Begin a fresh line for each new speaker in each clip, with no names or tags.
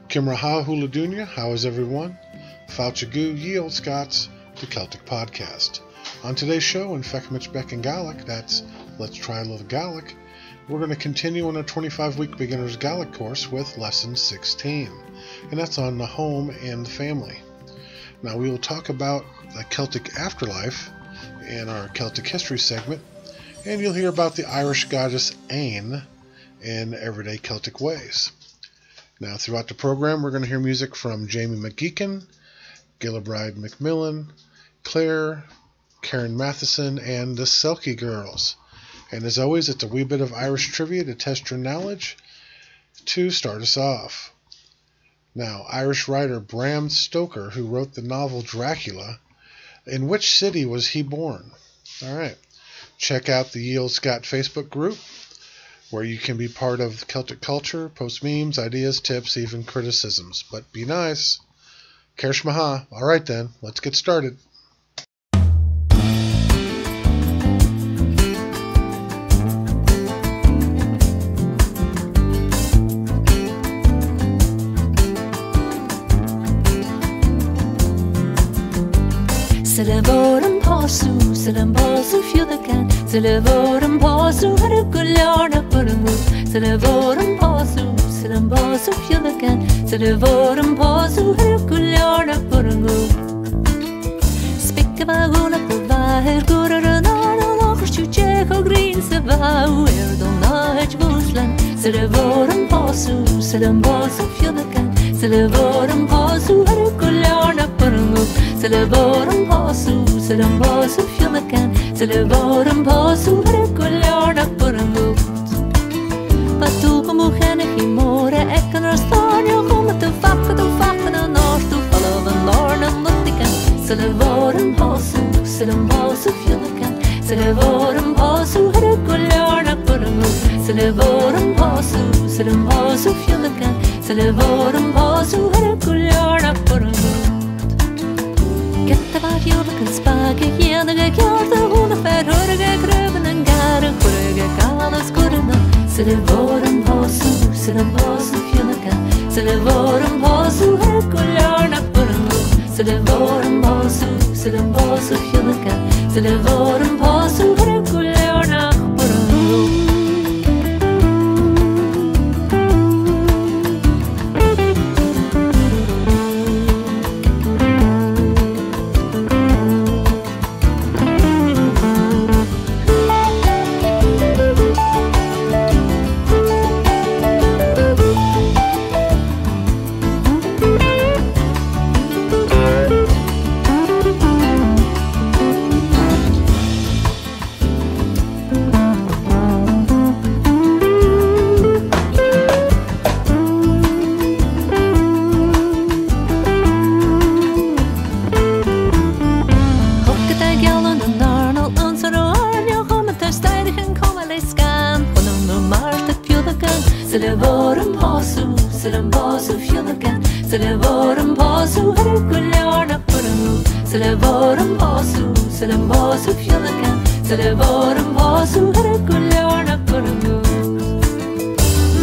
Kimraha Hula Dunya, how is everyone? Fauchagu Ye Olde Scots, the Celtic podcast. On today's show in Feuchamaich and Gaidhlig, that's Let's Try a Little Gaidhlig, we're going to continue on a 25-week beginner's Gaidhlig course with lesson 16, and that's on the home and the family. Now we will talk about the Celtic Afterlife in our Celtic history segment, and you'll hear about the Irish goddess Aine in everyday Celtic ways. Now throughout the program we're going to hear music from Jamie McGeechan, Gillibride McMillan, Claire, Karen Matheson, and the Selkie Girls. And as always, it's a wee bit of Irish trivia to test your knowledge to start us off. Now, Irish writer Bram Stoker, who wrote the novel Dracula, in which city was he born? Alright, check out the Ye Olde Scot Facebook group, where you can be part of Celtic culture, post memes, ideas, tips, even criticisms. But be nice. Feuchamaich. Alright then, let's get started.
Silavorum posu, silam posu fiudakan. Silavorum posu, harukuliarna purungu. Silavorum posu, silam posu fiudakan. Silavorum posu, harukuliarna purungu. Spikkavaguna pavahir guraranana, lochstu checo green savau, erdona hedge buslan. Silavorum posu, silam posu fiudakan. Silavorum posu, harukuliarna purungu. Silavorum posu, silam posu fiudakan. Silavorum posu, harukuliarna purungu. Patu como gennig mora ekken er starjo kommer te fakken en norstu follow the lorn and luttikan. Silavorum posu, silam posu fiudakan. Silavorum posu, harukuliarna purungu. Silavorum posu, silam posu fiudakan. Silavorum posu, harukuliarna purungu. Getta var julakan spake jenige kjarta hona fer hurge kröven en gare hurge kalas kurna. Silavorum posu, silam posu fiudakan. Silavorum posu, harukuliarna purungu. Silavorum posu, silam posu fiudakan. Silavorum posu, harukuliarna purungu. Silavorum posu, silam posu fiudakan. Silavorum posu, harukuliarna purungu. Silavorum posu, silam posu fiudakan. Silavorum posu, harukuliarna purungu.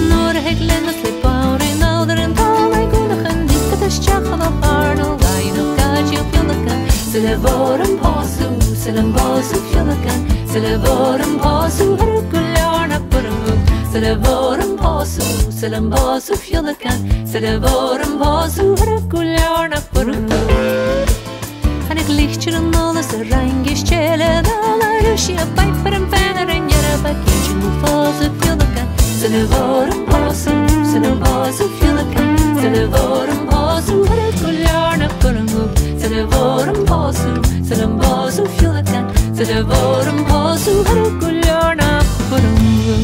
Nor heglen as lipauri nauder en talar gunachen dikkat as chachal of arnal gain of gaji of fiudakan. Silavorum posu, silam posu fiudakan. Silavorum posu, harukuliarna purungu. Silavorum posu, silam posu fiudakan. Silavorum posu, harukuliarna purungu. Hanig lichtjer en alles er rangish chele dala rushi a piper en fanner en jere bakitchen mu posu fiudakan. Silavorum posu, silam posu fiudakan. Silavorum posu, harukuliarna purungu. Silavorum posu, silam posu fiudakan. Silavorum posu, harukuliarna purungu.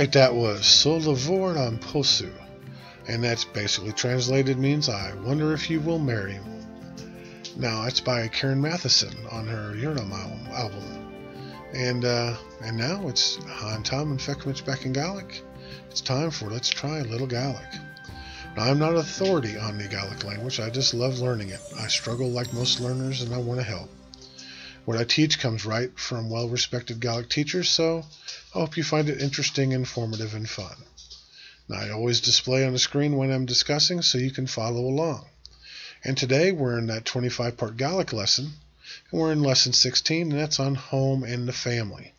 Alright, that was Solavor an Posu, and that's basically translated means I wonder if you will marry him. Now, that's by Karen Matheson on her Urinum album. And now it's Han Tom and Feuchamaich back in Gaidhlig. It's time for Let's Try a Little Gaidhlig. Now, I'm not an authority on the Gaidhlig language. I just love learning it. I struggle like most learners, and I want to help. What I teach comes right from well-respected Gaidhlig teachers, so I hope you find it interesting, informative, and fun. Now, I always display on the screen when I'm discussing so you can follow along. And today we're in that 25-part Gaidhlig lesson, and we're in lesson 16, and that's on home and the family.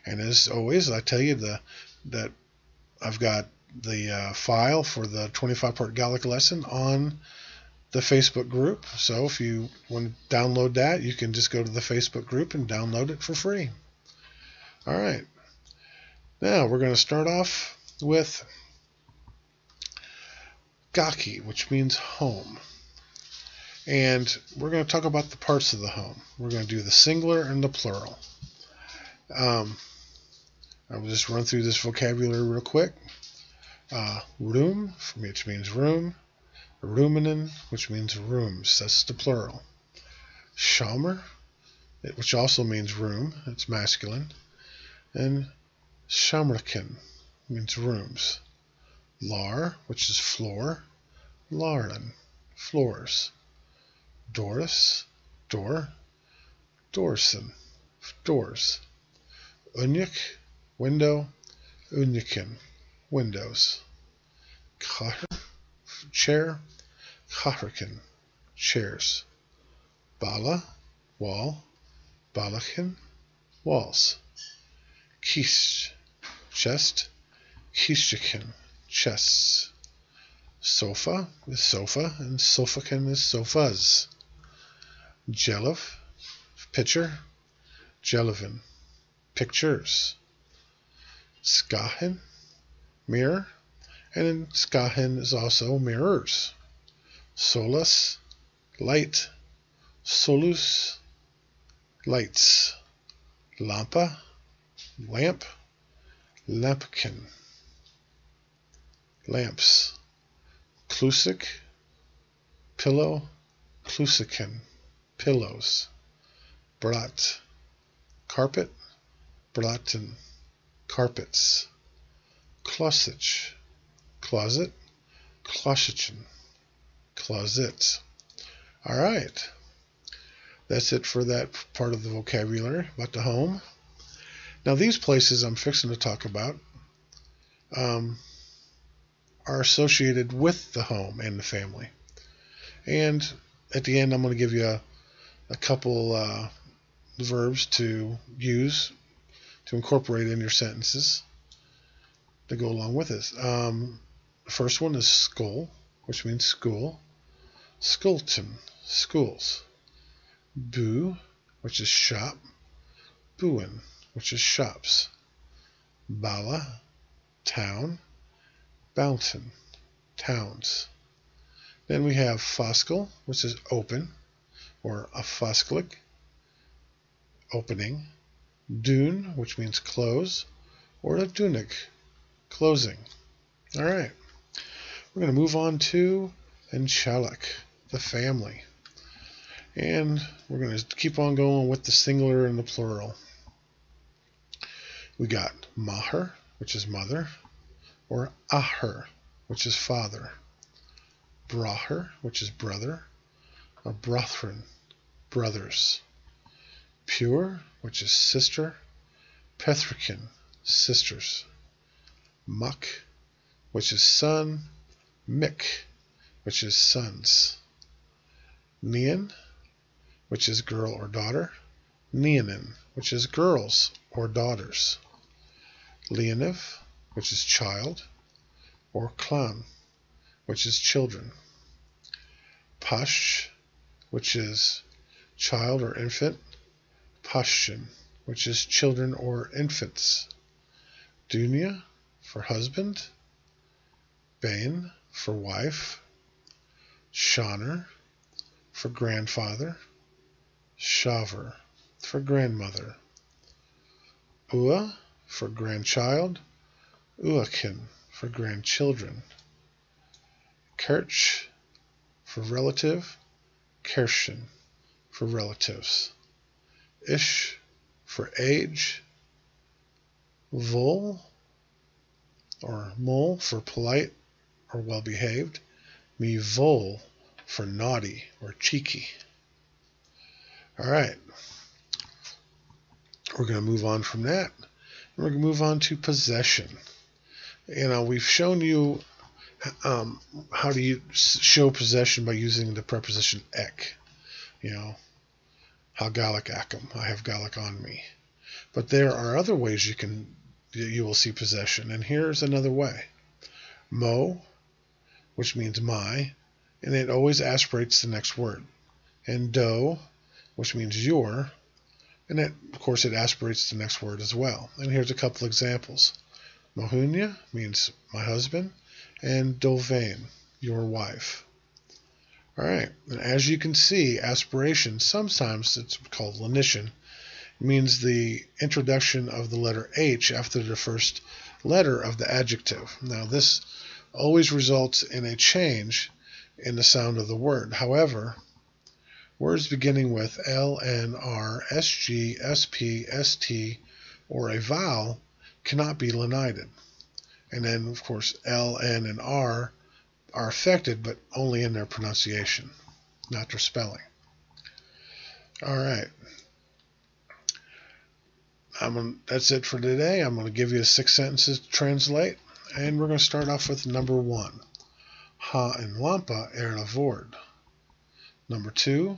And as always, I tell you that I've got the file for the 25-part Gaidhlig lesson on the Facebook group. So if you want to download that, you can just go to the Facebook group and download it for free. All right. Now we're going to start off with Gaki, which means home. And we're going to talk about the parts of the home. We're going to do the singular and the plural. I will just run through this vocabulary real quick. Room, which means room. Roominen, which means rooms. That's the plural. Schamer, which also means room. It's masculine. And Schamerken means rooms. Lar, which is floor. Laren, floors. Doris, door. Dorsen, doors. Unyk, window. Unyiken, windows. Chair, chair. Chaherken, chairs. Bala, wall. Balachen, walls. Kish, chest. Kishiken, chests. Sofa is sofa, and sofaken is sofas. Jelev, pitcher. Jelevin, pictures. Skahen, mirror, and in Skahen is also mirrors. Solus, light. Solus, lights. Lampa, lamp. Lampkin, lamps. Klusik, pillow. Klusiken, pillows. Brat, carpet. Braten, carpets. Klosich, closet. Klosichen, closet. All right. That's it for that part of the vocabulary about the home. Now, these places I'm fixing to talk about are associated with the home and the family. And at the end, I'm going to give you a couple verbs to use to incorporate in your sentences to go along with this. The first one is skol, which means school. Skulten, schools. Bu, which is shop. Buin, which is shops. Bala, town. Bountain, towns. Then we have foskel, which is open, or a fosklig, opening. Dune, which means close, or a dunig, closing. All right. We're going to move on to Enchalak, the family. And we're going to keep on going with the singular and the plural. We got Maher, which is mother, or Aher, which is father. Braher, which is brother, or Brothrin, brothers. Pure, which is sister. Pethrikin, sisters. Muck, which is son. Mick, which is sons. Nian, which is girl or daughter. Nianin, which is girls or daughters. Leoniv, which is child, or clan, which is children. Pash, which is child or infant. Pashtin, which is children or infants. Dunya, for husband. Bain, for wife. Shaner, for grandfather. Shaver, for grandmother. Ua, for grandchild. Uakin for grandchildren. Kerch for relative. Kershin for relatives. Ish for age. Vol or mol for polite or well-behaved. Mi vol for naughty or cheeky. All right. We're going to move on from that. We're going to move on to possession. We've shown you how to show possession by using the preposition ek. Ha Gaelic akum. I have Gaelic on me. But there are other ways you will see possession, and here's another way. Mo, which means my, and it always aspirates the next word. And do, which means your, and of course it aspirates the next word as well. And here's a couple examples. Mahunya means my husband, and Dovain, your wife. All right, and as you can see, aspiration, sometimes it's called lenition, means the introduction of the letter H after the first letter of the adjective. Now this always results in a change in the sound of the word. However, words beginning with L, N, R, S, G, S, P, S, T, or a vowel cannot be lenited. And then, of course, L, N, and R are affected, but only in their pronunciation, not their spelling. All right. That's it for today. I'm going to give you 6 sentences to translate, and we're going to start off with number 1. Ha and lampa la vord. Number 2.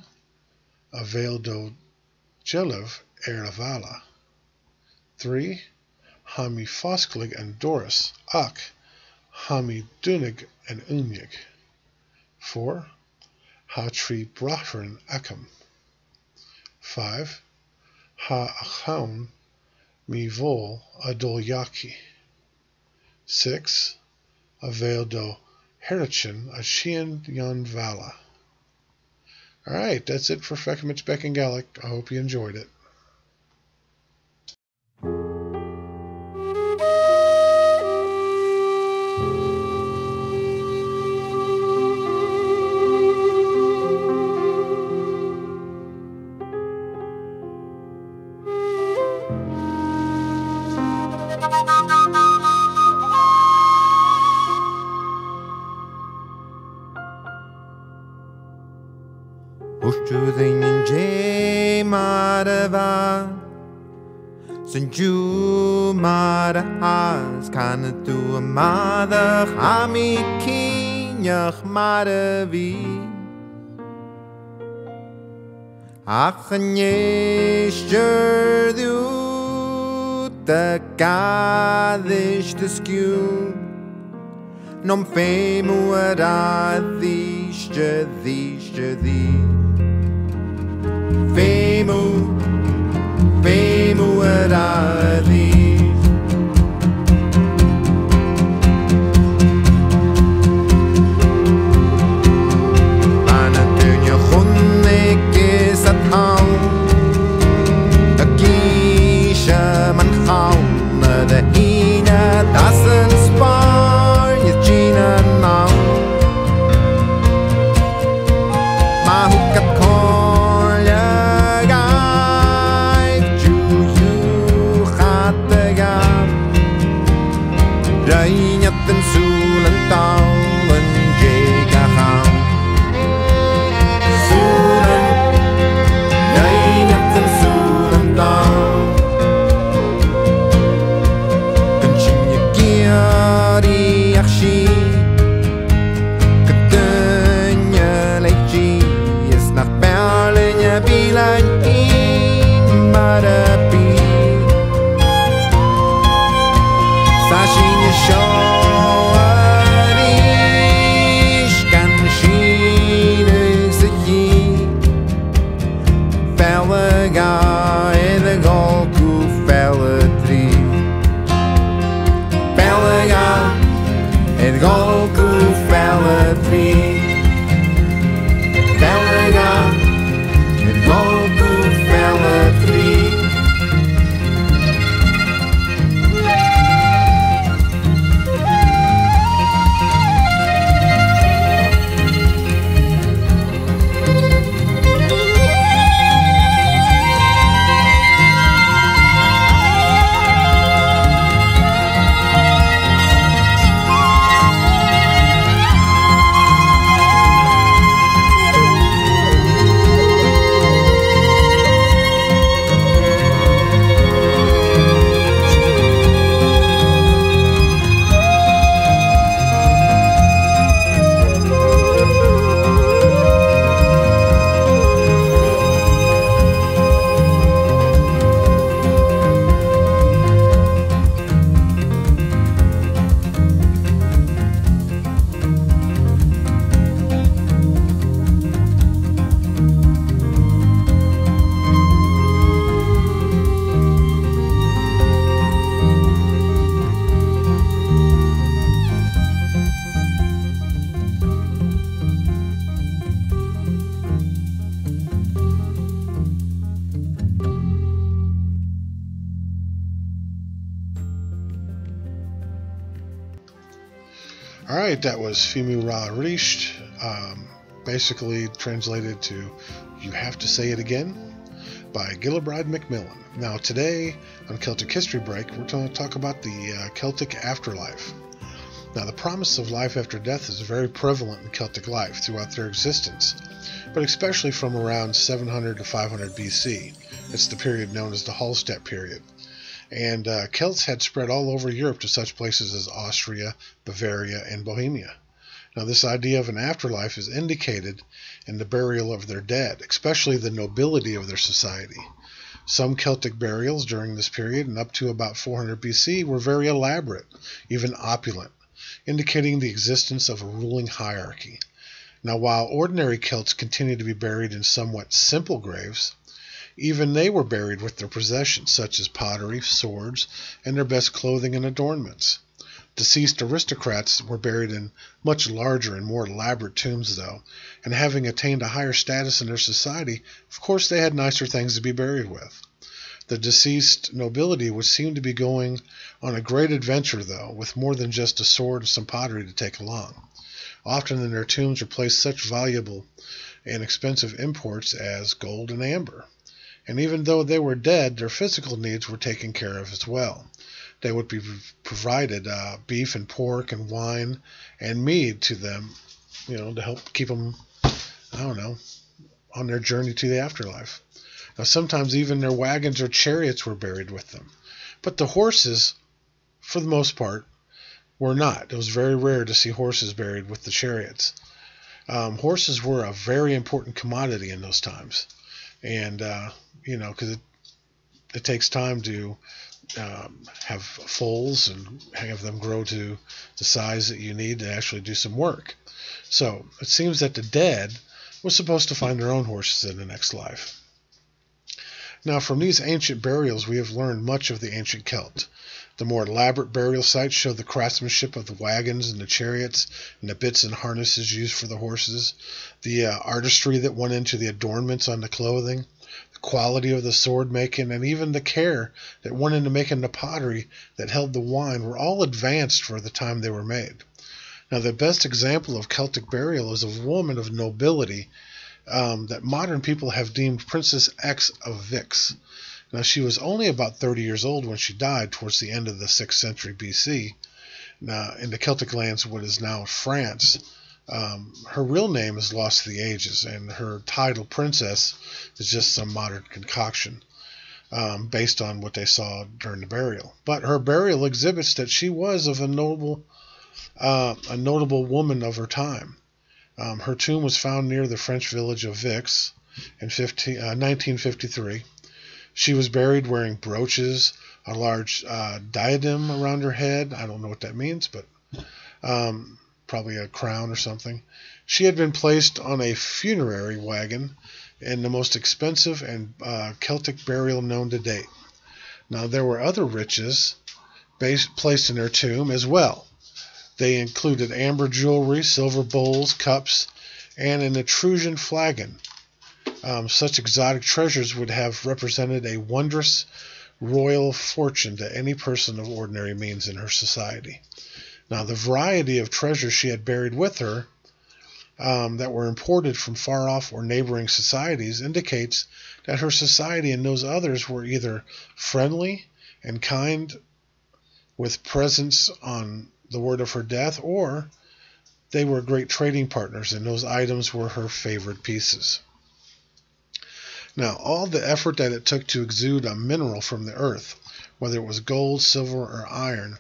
Avail do jelev la vala. 3. Ha mi fosklig and doris ak. Ha mi dunig and unig. 4. Ha tri brachrin akum. 5. Ha achaun mi vol adol Gaki. 6. Avail do herichin ashian yon vala. All right, that's it for Feuchamaich Beagan Gaelic. I hope you enjoyed it.
Ushtuðin je marava Sanju marahas Kana tu amada Hami kinyach maravi Achanyesh jerdu Ta gadish the skew Nom femu aradhish jadhish jadhish Femu aradi Ana tunya khunne ke sathau Takisha man khauna the hina doesn't spar you Gina now Mahukat
Alright, that was Fimu Ra Richt, basically translated to You Have to Say It Again by Gillibride Macmillan. Now today on Celtic History Break, we're going to talk about the Celtic Afterlife. Now the promise of life after death is very prevalent in Celtic life throughout their existence, but especially from around 700 to 500 BC. It's the period known as the Hallstatt period. And Celts had spread all over Europe to such places as Austria, Bavaria, and Bohemia. Now this idea of an afterlife is indicated in the burial of their dead, especially the nobility of their society. Some Celtic burials during this period and up to about 400 BC were very elaborate, even opulent, indicating the existence of a ruling hierarchy. Now while ordinary Celts continued to be buried in somewhat simple graves, even they were buried with their possessions, such as pottery, swords, and their best clothing and adornments. Deceased aristocrats were buried in much larger and more elaborate tombs, though, and having attained a higher status in their society, of course they had nicer things to be buried with. The deceased nobility would seem to be going on a great adventure, though, with more than just a sword and some pottery to take along. Often in their tombs were placed such valuable and expensive imports as gold and amber. And even though they were dead, their physical needs were taken care of as well. They would be provided beef and pork and wine and mead to them, to help keep them, on their journey to the afterlife. Now, sometimes even their wagons or chariots were buried with them. But the horses, for the most part, were not. It was very rare to see horses buried with the chariots. Horses were a very important commodity in those times. And, because it takes time to have foals and have them grow to the size that you need to actually do some work. So it seems that the dead were supposed to find their own horses in the next life. Now from these ancient burials we have learned much of the ancient Celt. The more elaborate burial sites show the craftsmanship of the wagons and the chariots and the bits and harnesses used for the horses, the artistry that went into the adornments on the clothing, the quality of the sword making, and even the care that went into making the pottery that held the wine were all advanced for the time they were made. Now the best example of Celtic burial is a woman of nobility that modern people have deemed Princess X of Vix. Now, she was only about 30 years old when she died towards the end of the 6th century BC. Now, in the Celtic lands, what is now France, her real name is lost to the ages, and her title, princess, is just some modern concoction based on what they saw during the burial. But her burial exhibits that she was of a notable woman of her time. Her tomb was found near the French village of Vix in 1953. She was buried wearing brooches, a large diadem around her head. I don't know what that means, but probably a crown or something. She had been placed on a funerary wagon in the most expensive and Celtic burial known to date. Now, there were other riches placed in her tomb as well. They included amber jewelry, silver bowls, cups, and an Etruscan flagon. Such exotic treasures would have represented a wondrous royal fortune to any person of ordinary means in her society. Now, the variety of treasures she had buried with her that were imported from far-off or neighboring societies indicates that her society and those others were either friendly and kind with presence on the word of her death, or they were great trading partners, and those items were her favorite pieces. Now, all the effort that it took to exude a mineral from the earth, whether it was gold, silver, or iron,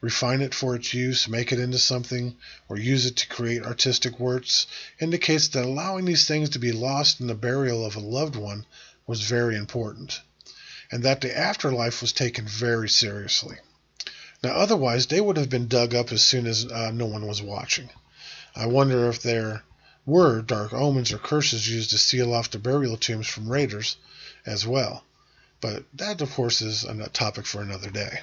refine it for its use, make it into something, or use it to create artistic works, indicates that allowing these things to be lost in the burial of a loved one was very important, and that the afterlife was taken very seriously. Now, otherwise, they would have been dug up as soon as no one was watching. I wonder if there were dark omens or curses used to seal off the burial tombs from raiders as well. But that, of course, is a topic for another day.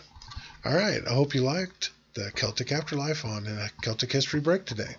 All right, I hope you liked the Celtic Afterlife on a Celtic History Break today.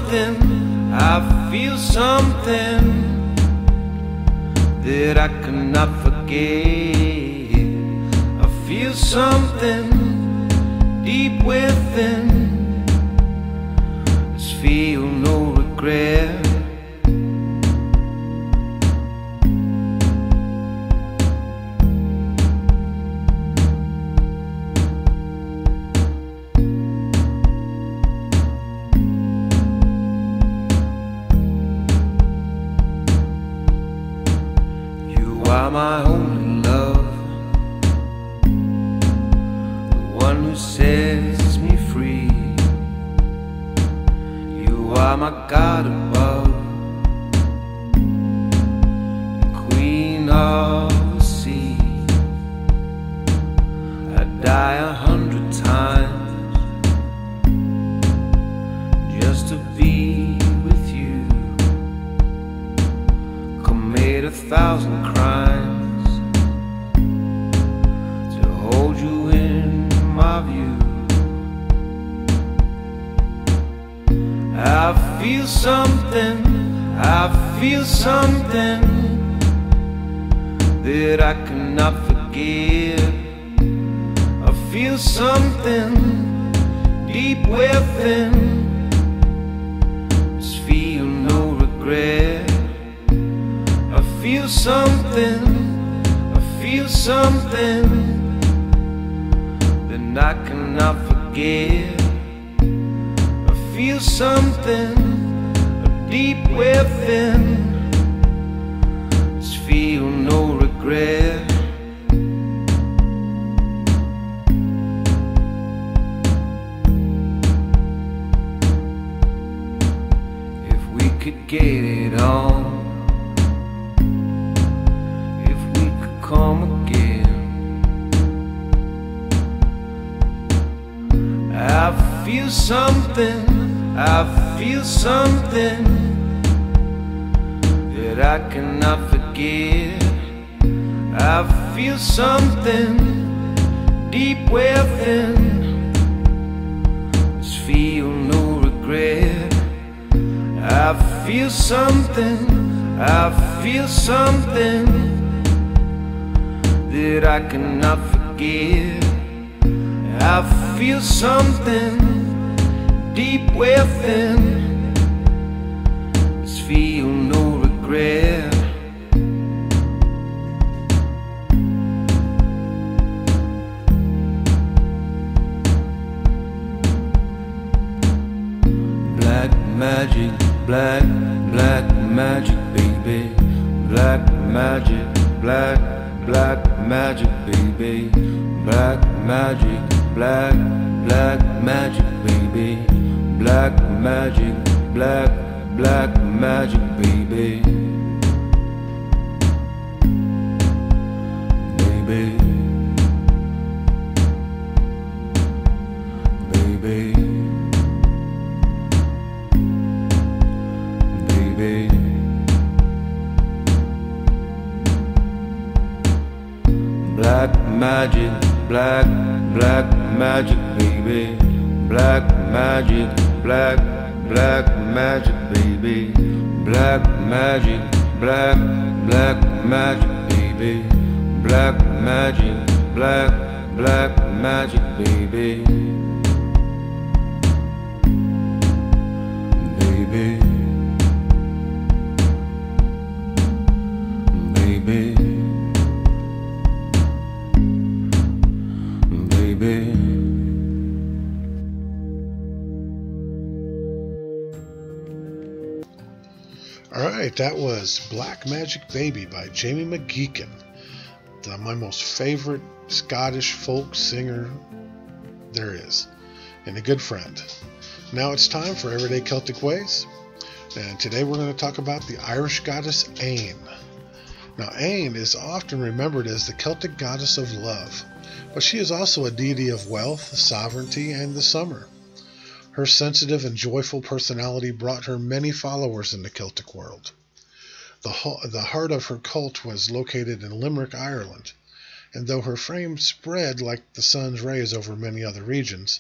something, I feel something that I cannot forget. I feel something deep within. Just feel no regret. My only love, the one who sets me free. You are my God above, the Queen of the sea. I'd die 100 times just to be with you. Commit 1,000 crimes to hold you in my view. I feel something, I feel something that I cannot forget. I feel something deep within. Just feel no regret. I feel something, I feel something that I cannot forget. I feel something deep within. Just feel no regret. If we could get it on, come again. I feel something, I feel something that I cannot forget. I feel something deep within. Just feel no regret. I feel something, I feel something that I cannot forget. I feel something deep within. Just feel no regret. Black magic, black magic, baby. Black magic, black magic, baby. Black magic, black magic, baby. Black magic, black magic, baby. Baby, baby, baby. Black magic, black magic, baby. Black magic, black magic, baby. Black magic, black magic, baby. Black magic, black magic, baby. Baby, baby, baby.
Alright, that was Black Magic Baby by Jamie McGeekin, my most favorite Scottish folk singer there is, and a good friend. Now it's time for Everyday Celtic Ways, and today we're going to talk about the Irish goddess Aine. Now Aine is often remembered as the Celtic goddess of love, but she is also a deity of wealth, sovereignty, and the summer. Her sensitive and joyful personality brought her many followers in the Celtic world. The heart of her cult was located in Limerick, Ireland, and though her fame spread like the sun's rays over many other regions,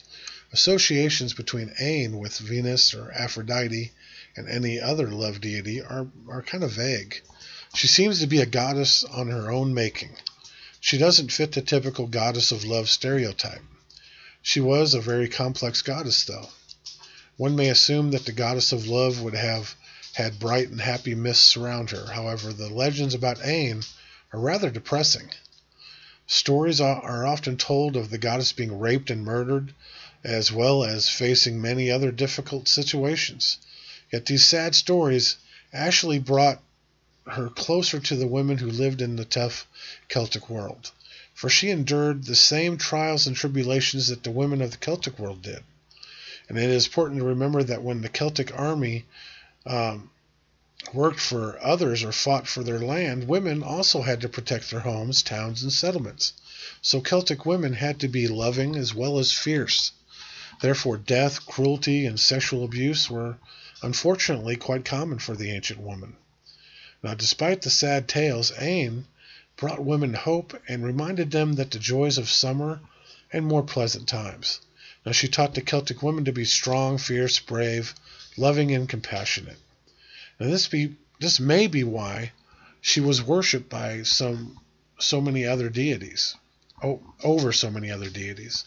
Associations between Aine with Venus or Aphrodite and any other love deity are kind of vague. She seems to be a goddess on her own making. She doesn't fit the typical goddess of love stereotype. She was a very complex goddess, though. One may assume that the goddess of love would have had bright and happy mists surround her. However, the legends about Aine are rather depressing. Stories are often told of the goddess being raped and murdered, as well as facing many other difficult situations. Yet these sad stories actually brought her closer to the women who lived in the tough Celtic world, for she endured the same trials and tribulations that the women of the Celtic world did. And it is important to remember that when the Celtic army worked for others or fought for their land, women also had to protect their homes, towns, and settlements. So Celtic women had to be loving as well as fierce. Therefore, death, cruelty, and sexual abuse were unfortunately quite common for the ancient woman. Now, despite the sad tales, Aine brought women hope and reminded them that the joys of summer and more pleasant times. Now, she taught the Celtic women to be strong, fierce, brave, loving, and compassionate. Now, this may be why she was worshipped by so many other deities, over so many other deities.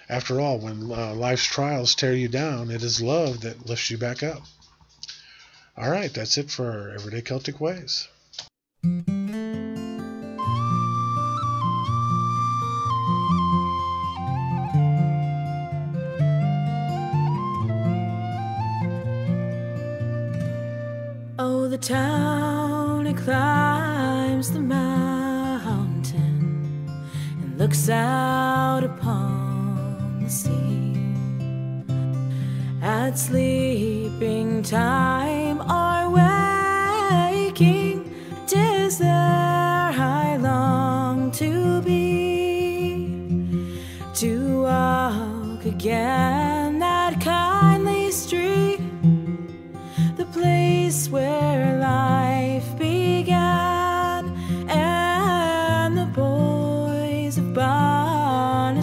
After all, when life's trials tear you down, it is love that lifts you back up. All right, that's it for Everyday Celtic Ways.
Oh, the town, it climbs the mountain and looks out upon the sea. At sleeping time or waking, 'tis there I long to be, to walk again that kindly street, the place where life began, and the boys of Barna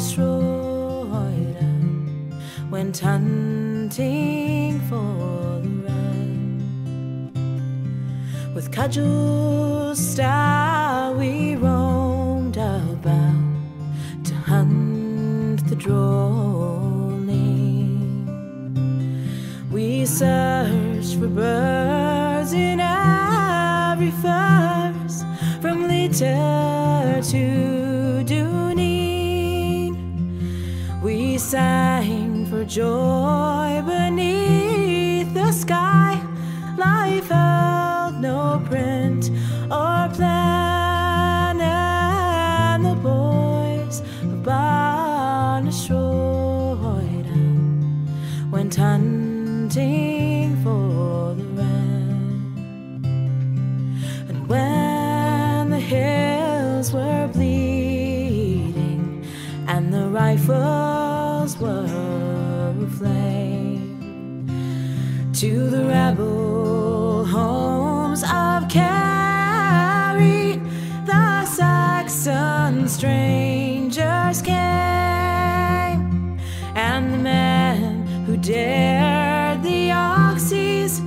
went hunting for the wren. With cudgels stout we roamed about to hunt the drolling. We searched for birds in every furze, from Litter to Duneen. We sang for joy beneath the sky. Life held no print or plan, and the boys of Barna went hunting for the wren. And when the hills were bleeding and the rifles were aflame, to the rebel homes of Kerry the Saxon strangers came, and the men who dared the Oxys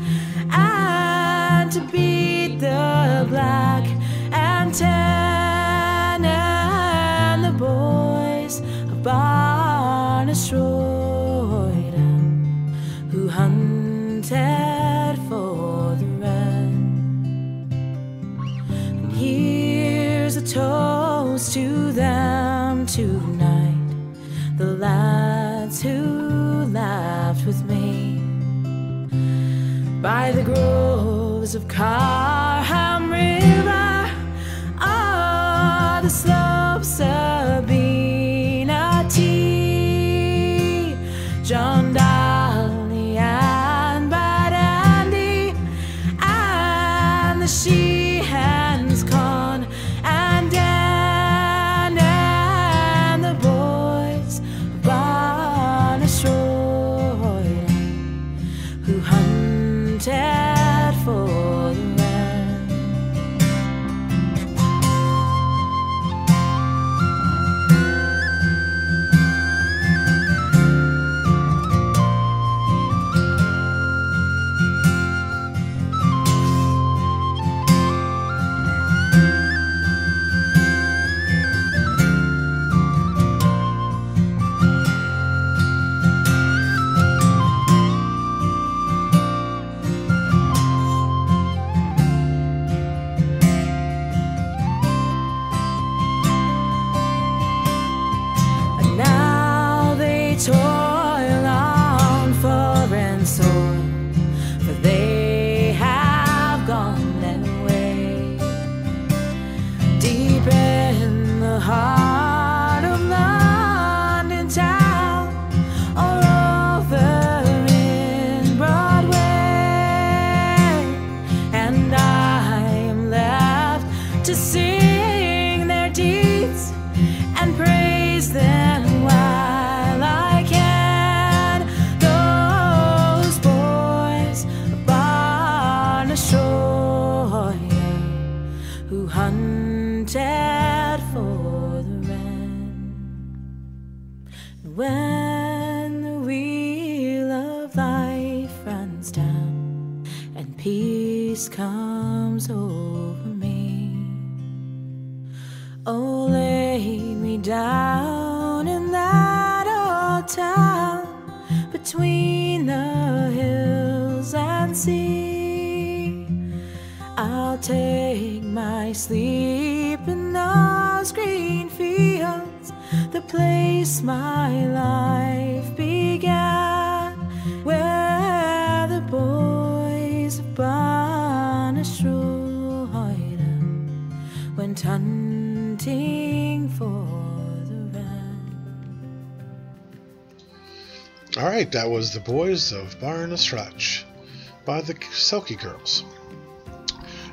and to beat the black and tan, and the boys of Barna who hunted for the wren. And here's a toast to them tonight, the lads who laughed with me by the groves of Carham River, the slopes of Beanatee, John Dolly and Bad Andy, and the she-hens Con and Dan, and the boys of Barna who hunted for the wren. heart of London town, or over in Broadway, and I am left to sing their deeds and praise them while I can. Those boys of Barna shore, who hunted for the wren. When the wheel of life runs down and peace comes over me, oh, lay me down in that old town between the hills and sea. I'll take my sleep in those green fields, the place my life began, where the boys of Barna went hunting for the wren.
All right, that was The Boys of Barna by the Celtic Girls.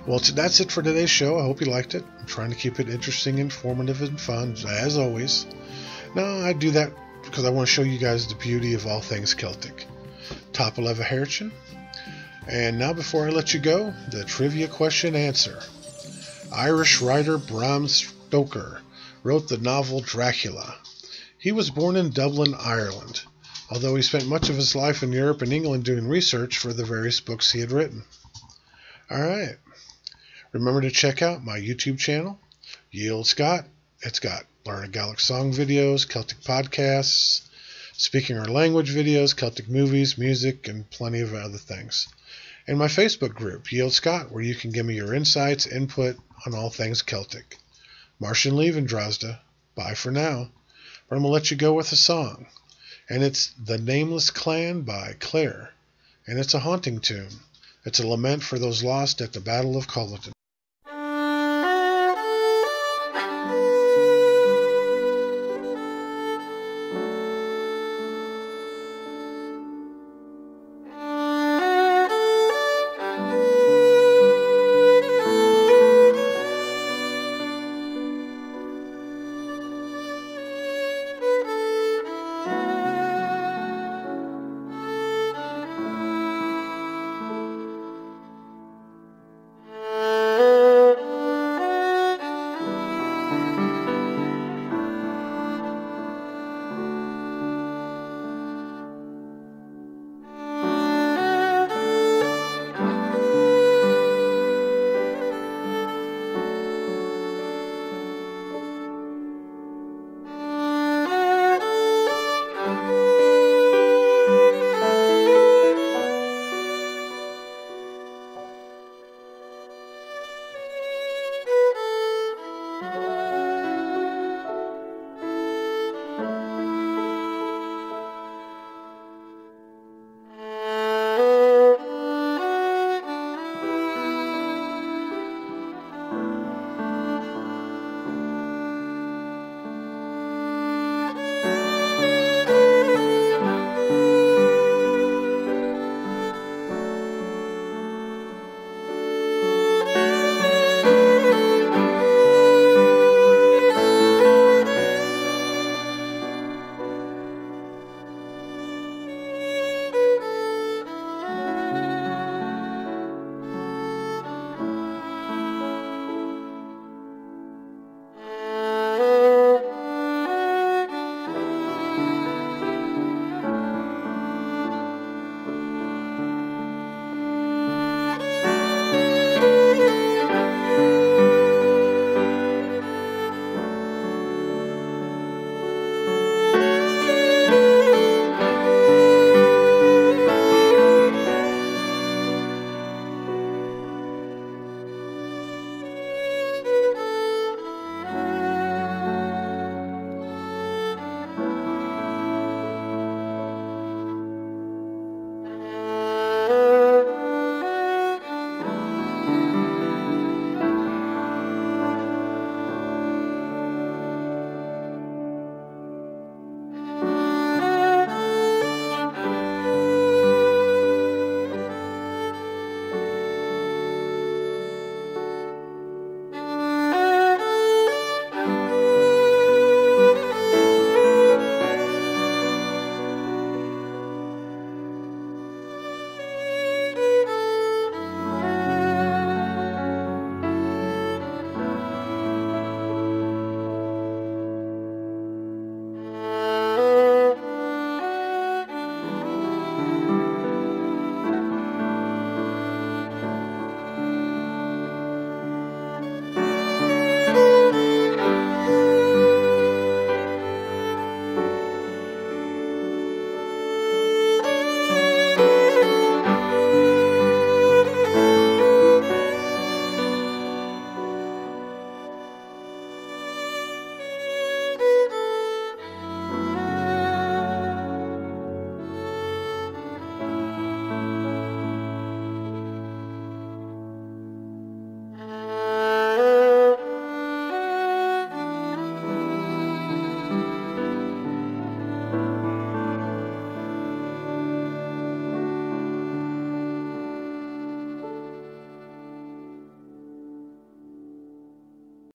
Well, that's it for today's show. I hope you liked it. I'm trying to keep it interesting, informative, and fun, as always. Now, I do that because I want to show you guys the beauty of all things Celtic. Top 11 Herichin. And now, before I let you go, the trivia question answer. Irish writer Bram Stoker wrote the novel Dracula. He was born in Dublin, Ireland, although he spent much of his life in Europe and England doing research for the various books he had written. All right. Remember to check out my YouTube channel, Ye Olde Scot. It's got Learn a Gaelic song videos, Celtic podcasts, speaking our language videos, Celtic movies, music, and plenty of other things. And my Facebook group, Ye Olde Scot, where you can give me your insights, input on all things Celtic. Martian leave in Drozda. Bye for now. But I'm going to let you go with a song. And it's The Nameless Clan by Clare. And it's a haunting tune. It's a lament for those lost at the Battle of Culloden.